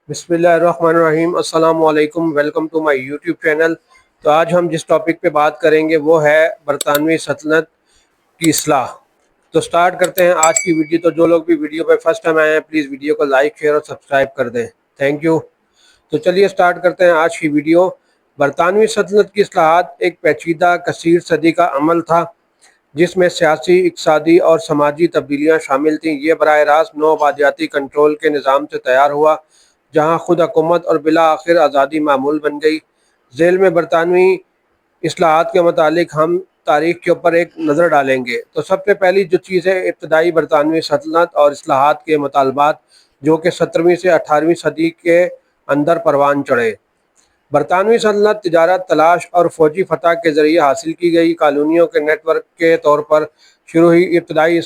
بسم اللہ الرحمن الرحیم۔ السلام علیکم، welcome to my YouTube channel. تو آج ہم جس ٹاپک پہ بات کریں گے وہ ہے برطانوی سلطنت کی اصلاح۔ تو سٹارٹ کرتے ہیں آج کی ویڈیو۔ تو جو لوگ بھی ویڈیو پہ فرسٹ ٹائم آئے ہیں پلیز ویڈیو کو لائک شیئر اور سبسکرائب کر دیں، تھینک یو۔ تو چلیے سٹارٹ کرتے ہیں آج کی ویڈیو۔ برطانوی سلطنت کی اصلاحات ایک پیچیدہ کثیر صدی کا عمل تھا جس میں سیاسی، اقتصادی اور سماجی تبدیلیاں شامل تھیں۔ یہ براہ راست نو آبادیاتی کنٹرول کے نظام سے تیار ہوا جہاں خود حکومت اور بالآخر آزادی معمول بن گئی۔ ذیل میں برطانوی اصلاحات کے متعلق ہم تاریخ کے اوپر ایک نظر ڈالیں گے۔ تو سب سے پہلی جو چیز ہے، ابتدائی برطانوی سلطنت اور اصلاحات کے مطالبات جو کہ 17ویں سے 18ویں صدی کے اندر پروان چڑھے۔ برطانوی سلطنت تجارت، تلاش اور فوجی فتح کے ذریعے حاصل کی گئی کالونیوں کے نیٹ ورک کے طور پر شروع ہوئی۔ ابتدائی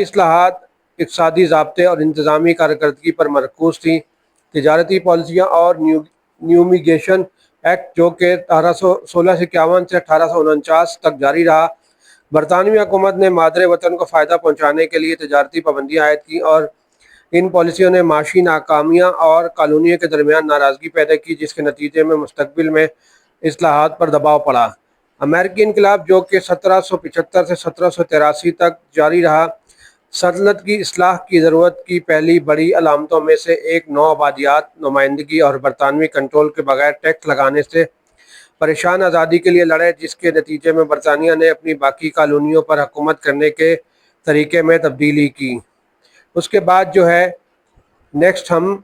اصلاحات اقتصادی ضابطے اور انتظامی کارکردگی پر مرکوز تھیں۔ تجارتی پالیسیاں اور نیومیگیشن ایکٹ جو کہ 1816 سے 1849 تک جاری رہا۔ برطانوی حکومت نے مادر وطن کو فائدہ پہنچانے کے لیے تجارتی پابندیاں عائد کیں اور ان پالیسیوں نے معاشی ناکامیاں اور کالونیوں کے درمیان ناراضگی پیدا کی، جس کے نتیجے میں مستقبل میں اصلاحات پر دباؤ پڑا۔ امریکی انقلاب جو کہ 1775 سے 1783 تک جاری رہا، سلطنت کی اصلاح کی ضرورت کی پہلی بڑی علامتوں میں سے ایک نو آبادیات، نمائندگی اور برطانوی کنٹرول کے بغیر ٹیکس لگانے سے پریشان آزادی کے لیے لڑے، جس کے نتیجے میں برطانیہ نے اپنی باقی کالونیوں پر حکومت کرنے کے طریقے میں تبدیلی کی۔ اس کے بعد جو ہے نیکسٹ ہم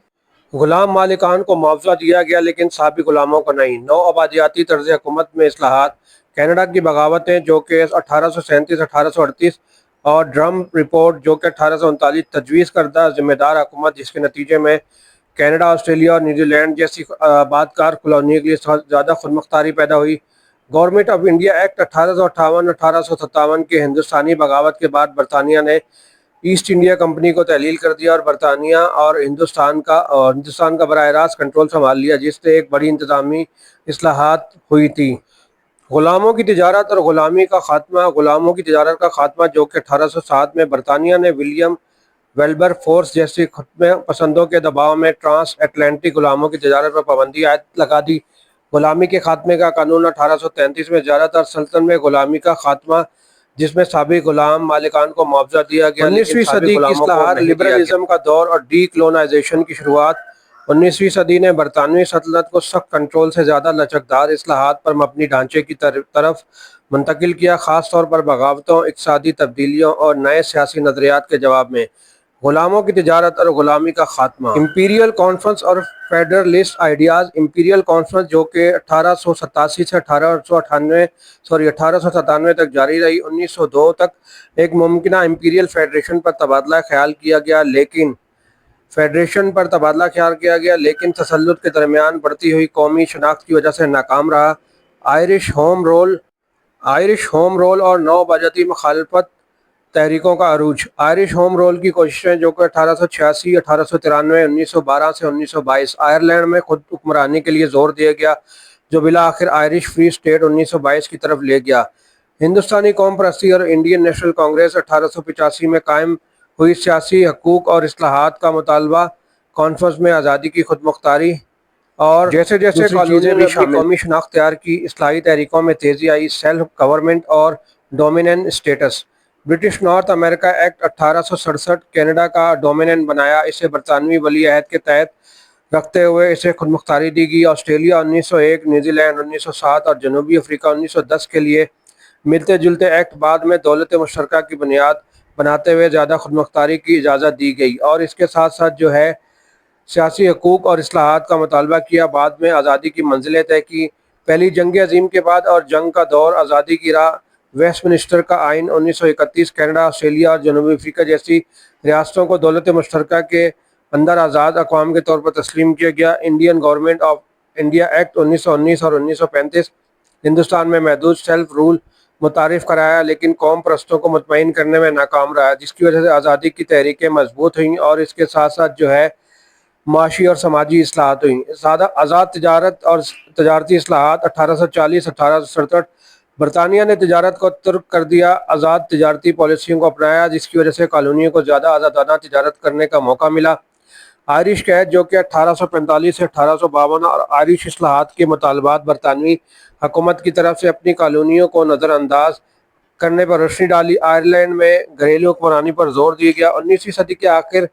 غلام مالکان کو معاوضہ دیا گیا لیکن سابق غلاموں کو نہیں۔ نو آبادیاتی طرز حکومت میں اصلاحات، کینیڈا کی بغاوتیں جو کہ 1837-1838 اور ڈرم رپورٹ جو کہ 1839 تجویز کردہ ذمہ دار حکومت، جس کے نتیجے میں کینیڈا، آسٹریلیا اور نیوزی لینڈ جیسی آباد کار کالونیوں کے لیے زیادہ خود مختاری پیدا ہوئی۔ گورنمنٹ آف انڈیا ایکٹ 1858-1857 کے ہندوستانی بغاوت کے بعد برطانیہ نے ایسٹ انڈیا کمپنی کو تحلیل کر دیا اور برطانیہ اور ہندوستان کا براہ راست کنٹرول سنبھال لیا، جس سے ایک بڑی انتظامی اصلاحات ہوئی تھی۔ غلاموں کی تجارت اور غلامی کا خاتمہ۔ غلاموں کی تجارت کا خاتمہ جو کہ 1807 میں برطانیہ نے ولیم ویلبر فورس جیسی خودمہ پسندوں کے دباؤ میں ٹرانس اٹلانٹک غلاموں کی تجارت پر پابندی عائد لگا دی۔ غلامی کے خاتمے کا قانون 1833 میں زیادہ تر سلطنت میں غلامی کا خاتمہ، جس میں سابق غلام مالکان کو معاوضہ دیا گیا۔ 19ویں صدی کی اصلاحات، لبرلزم کا دور اور ڈی کولونائزیشن کی شروعات۔ 19ویں صدی نے برطانوی سلطنت کو سخت کنٹرول سے زیادہ لچکدار اصلاحات پر مبنی ڈھانچے کی طرف منتقل کیا، خاص طور پر بغاوتوں، اقتصادی تبدیلیوں اور نئے سیاسی نظریات کے جواب میں۔ غلاموں کی تجارت اور غلامی کا خاتمہ۔ امپیریل کانفرنس اور فیڈرلسٹ آئیڈیاز۔ امپیریل کانفرنس جو کہ 1887 سے 1897 تک جاری رہی، 1902 تک ایک ممکنہ امپیریل فیڈریشن پر تبادلہ خیال کیا گیا لیکن تسلط کے درمیان بڑھتی ہوئی قومی شناخت کی وجہ سے ناکام رہا۔ آئرش ہوم رول اور نو آبادیاتی مخالفت تحریکوں کا عروج۔ آئرش ہوم رول کی کوششیں جو کہ 1886، 1893، 1912 سے 1922 آئرلینڈ میں خود حکمرانی کے لیے زور دیا گیا، جو بالآخر آئرش فری اسٹیٹ 1922 کی طرف لے گیا۔ ہندوستانی قوم پرستی اور انڈین نیشنل کانگریس 1885 میں قائم ہوئی۔ سیاسی حقوق اور اصلاحات کا مطالبہ، کانفرنس میں آزادی کی خود مختاری اور جیسے کالونیوں نے قومی شناخت تیار کی، اصلاحی تحریکوں میں تیزی آئی۔ سیلف گورنمنٹ اور ڈومینین اسٹیٹس۔ برٹش نارتھ امریکہ ایکٹ 1867 کینیڈا کا ڈومینین بنایا، اسے برطانوی ولی عہد کے تحت رکھتے ہوئے اسے خود مختاری دی گئی۔ آسٹریلیا 1901، نیوزی لینڈ 1907 اور جنوبی افریقہ 1910 کے لیے ملتے جلتے ایکٹ بعد میں دولت مشترکہ کی بنیاد بناتے ہوئے زیادہ خود مختاری کی اجازت دی گئی، اور اس کے ساتھ ساتھ جو ہے سیاسی حقوق اور اصلاحات کا مطالبہ کیا۔ بعد میں آزادی کی منزلیں طے کی۔ پہلی جنگ عظیم کے بعد اور جنگ کا دور، آزادی کی راہ، ویسٹ منسٹر کا آئین 1931، کینیڈا، آسٹریلیا اور جنوبی افریقہ جیسی ریاستوں کو دولت مشترکہ کے اندر آزاد اقوام کے طور پر تسلیم کیا گیا۔ Indian government of India act 1919 اور 1935 ہندوستان میں محدود سیلف رول متعارف کرایا، لیکن قوم پرستوں کو مطمئن کرنے میں ناکام رہا، جس کی وجہ سے آزادی کی تحریکیں مضبوط ہوئیں اور اس کے ساتھ ساتھ جو ہے معاشی اور سماجی اصلاحات ہوئیں۔ آزاد تجارت اور تجارتی اصلاحات۔ 1840-1867 برطانیہ نے تجارت کو ترک کر دیا، آزاد تجارتی پالیسیوں کو اپنایا، جس کی وجہ سے کالونیوں کو زیادہ آزادانہ تجارت کرنے کا موقع ملا۔ آئرش قید جو کہ 1845 سے 1852 اور آئرش اصلاحات کے مطالبات برطانوی حکومت کی طرف سے اپنی کالونیوں کو نظر انداز کرنے پر روشنی ڈالی۔ آئرلینڈ میں گھریلو حکمرانی پر زور دیا گیا۔ 19ویں صدی کے آخر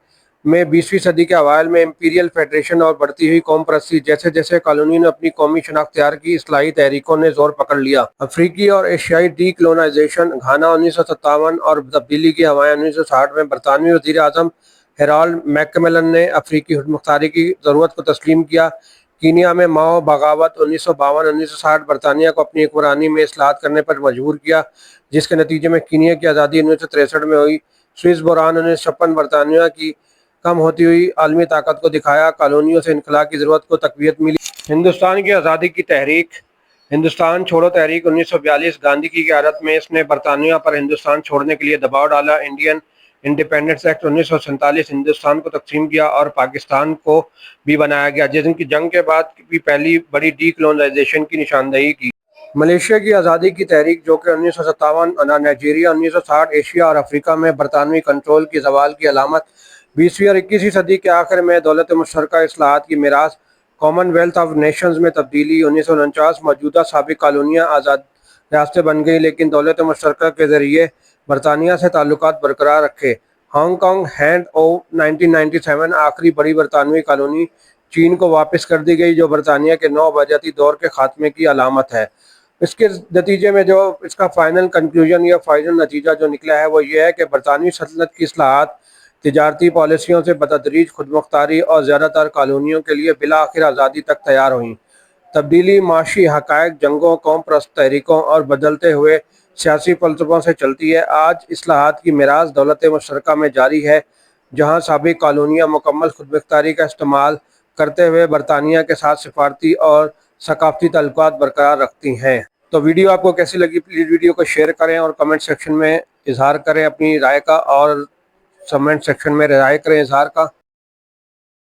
میں 20ویں صدی کے اوائل میں امپیریل فیڈریشن اور بڑھتی ہوئی قوم پرستی جیسے جیسے کالونیوں نے اپنی قومی شناخت تیار کی، اصلاحی تحریکوں نے زور پکڑ لیا۔ افریقی اور ایشیائی ڈی کولونائزیشن، گھانا 1957 اور تبدیلی کی ہوائیں 1960 میں برطانوی وزیر اعظم ہیرالڈ میکملن نے افریقی خود مختاری کی ضرورت کو تسلیم کیا۔ کینیا میں ماؤ بغاوت 1952-1960 برطانیہ کو اپنی حکمرانی میں اصلاحات کرنے پر مجبور کیا، جس کے نتیجے میں کینیا کی آزادی 1963 میں ہوئی۔ سوئس بحران 1956 برطانیہ کی کم ہوتی ہوئی عالمی طاقت کو دکھایا، کالونیوں سے انخلاء کی ضرورت کو تقویت ملی۔ ہندوستان کی آزادی کی تحریک، ہندوستان چھوڑو تحریک 1942 گاندھی کی قیادت میں اس نے برطانیہ پر ہندوستان چھوڑنے کے لیے دباؤ ڈالا۔ انڈین انڈیپینڈنس ایکٹ 1947 ہندوستان کو تقسیم کیا اور پاکستان کو بھی بنایا گیا، جس کی جنگ کے بعد بھی پہلی بڑی ڈی کولونائزیشن کی نشاندہی کی۔ ملیشیا کی آزادی کی تحریک جو کہ 1957 نائجیریا 1960 ایشیا اور افریقہ میں برطانوی کنٹرول کی زوال کی علامت۔ 20ویں اور 21ویں صدی کے آخر میں دولت مشترکہ اصلاحات کی میراث، کامن ویلتھ آف نیشنز میں تبدیلی۔ 1949 موجودہ سابق کالونیاں آزاد ریاستیں بن گئیں لیکن دولت مشترکہ کے ذریعے برطانیہ سے تعلقات برقرار رکھے۔ ہانگ کانگ ہینڈ اوور 1997 آخری بڑی برطانوی کالونی چین کو واپس کر دی گئی، جو برطانیہ کے نو آبادیاتی دور کے خاتمے کی علامت ہے۔ اس کے نتیجے میں جو اس کا فائنل کنکلوژن یا فائنل نتیجہ جو نکلا ہے وہ یہ ہے کہ برطانوی سلطنت کی اصلاحات تجارتی پالیسیوں سے بتدریج خود مختاری اور زیادہ تر کالونیوں کے لیے بالآخر آزادی تک تیار ہوئیں۔ تبدیلی معاشی حقائق، جنگوں، قوم پرست تحریکوں اور بدلتے ہوئے سیاسی فلسفوں سے چلتی ہے۔ آج اصلاحات کی میراث دولت مشترکہ میں جاری ہے، جہاں سابق کالونیاں مکمل خود مختاری کا استعمال کرتے ہوئے برطانیہ کے ساتھ سفارتی اور ثقافتی تعلقات برقرار رکھتی ہیں۔ تو ویڈیو آپ کو کیسی لگی؟ پلیز ویڈیو کو شیئر کریں اور کمنٹ سیکشن میں اظہار کریں اپنی رائے کا، اور کمنٹ سیکشن میں رائے کریں اظہار کا۔